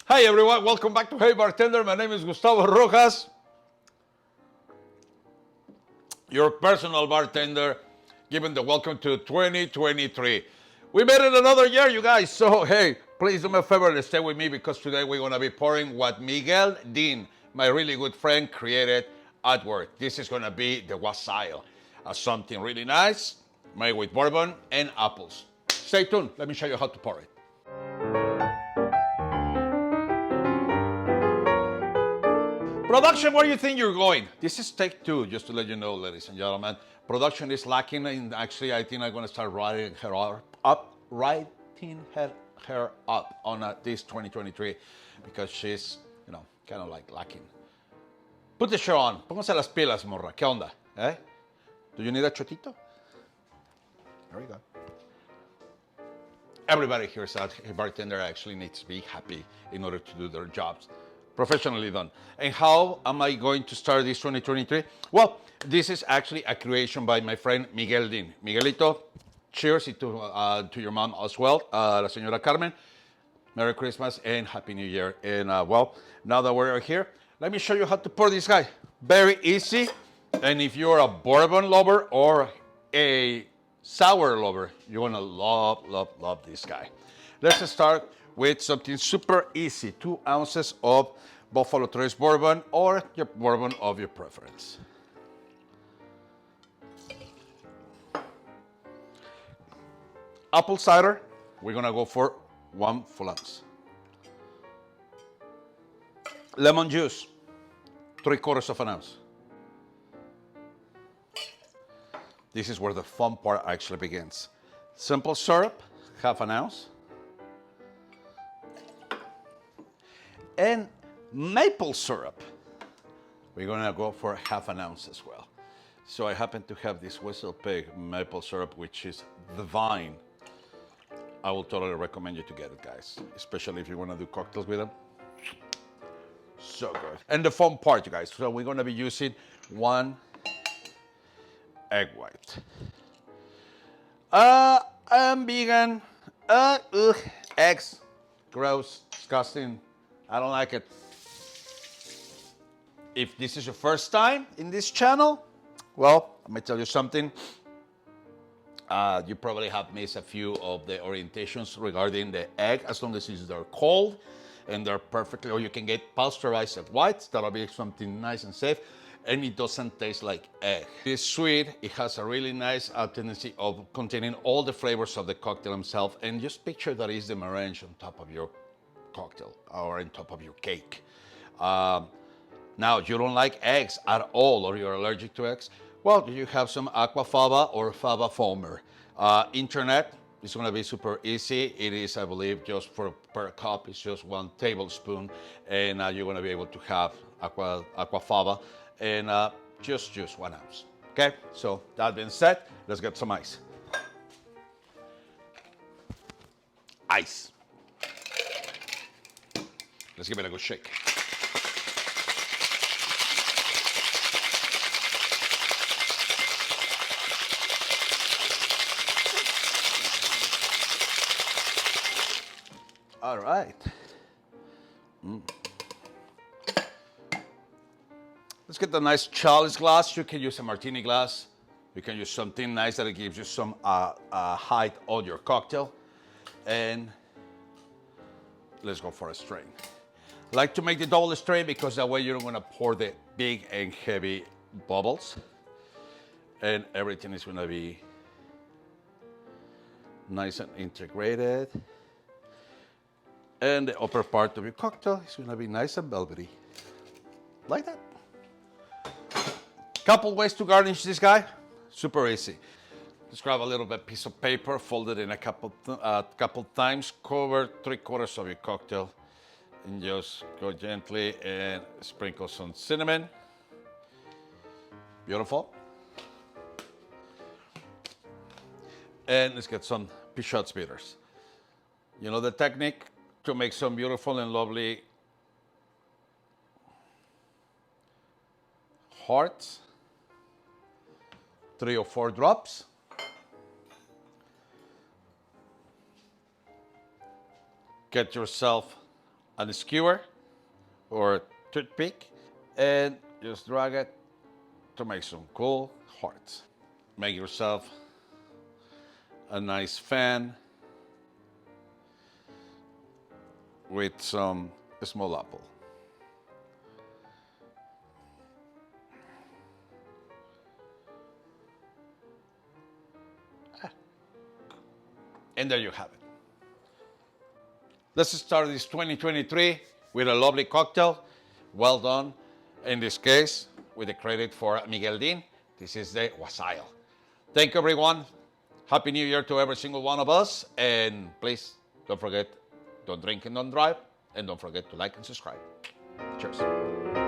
Hi everyone, welcome back to Hey Bartender. My name is Gustavo Rojas, your personal bartender, giving the welcome to 2023. We made it another year, you guys. So hey, please do me a favor and stay with me because today we're gonna be pouring what Miguel Dean, my really good friend, created at work. This is gonna be the Wassil, something really nice, made with bourbon and apples. Stay tuned. Let me show you how to pour it. Production, where do you think you're going? This is take two, just to let you know, ladies and gentlemen. Production is lacking, and actually, I think I'm going to start writing her up on this 2023 because she's, kind of like lacking. Put the show on. Póngase las pilas, morra. ¿Qué onda? Eh? Do you need a chotito? There we go. Everybody here at a bartender actually needs to be happy in order to do their jobs. Professionally done. And how am I going to start this 2023? Well, this is actually a creation by my friend Miguel Dean. Miguelito, cheers to your mom as well, la señora Carmen. Merry Christmas and Happy New Year. And well, now that we're here, let me show you how to pour this guy. Very easy. And if you're a bourbon lover or a sour lover, you're gonna love this guy. Let's start with something super easy. 2 ounces of Buffalo Trace bourbon or your bourbon of your preference. Apple cider, we're gonna go for 1 full ounce. Lemon juice, 3/4 of an ounce. This is where the fun part actually begins. Simple syrup, 1/2 ounce. And maple syrup, we're gonna go for 1/2 ounce as well. So I happen to have this Wassil Pig maple syrup, which is divine. I will totally recommend you to get it, guys, especially if you wanna do cocktails with them. So good. And the fun part, you guys, so we're gonna be using 1 egg white. I'm vegan. Eggs, gross, disgusting. I don't like it. If this is your first time in this channel, well, let me tell you something. You probably have missed a few of the orientations regarding the egg, as long as they're cold and they're perfectly, or you can get pasteurized egg whites. That'll be something nice and safe. And it doesn't taste like egg. It's sweet. It has a really nice tendency of containing all the flavors of the cocktail itself. And just picture that is the meringue on top of your cocktail or on top of your cake. Now, you don't like eggs at all, or you're allergic to eggs, well, you have some aquafaba or fava foamer. Internet is going to be super easy. It is, I believe, just per cup, it's just 1 tablespoon, and you're going to be able to have aquafaba, and just use 1 ounce. Okay, so that being said, let's get some ice. Ice. Let's give it a good shake. All right. Let's get the nice chalice glass. You can use a martini glass. You can use something nice that it gives you some height on your cocktail. And let's go for a strain. I like to make the double strain because that way you're gonna pour the big and heavy bubbles, and everything is gonna be nice and integrated. And the upper part of your cocktail is gonna be nice and velvety, like that. Couple ways to garnish this guy, super easy. Just grab a little bit piece of paper, fold it in a couple times, cover 3/4 of your cocktail, and just go gently and sprinkle some cinnamon. Beautiful. And let's get some Pichat's bitters. You know the technique to make some beautiful and lovely hearts. 3 or 4 drops. Get yourself and a skewer or toothpick and just drag it to make some cool hearts. Make yourself a nice fan with some small apple. And there you have it. Let's start this 2023 with a lovely cocktail. Well done. In this case, with the credit for Miguel Dean, this is the Wassil. Thank you, everyone. Happy New Year to every single one of us. And please, don't forget, don't drink and don't drive. And don't forget to like and subscribe. Cheers.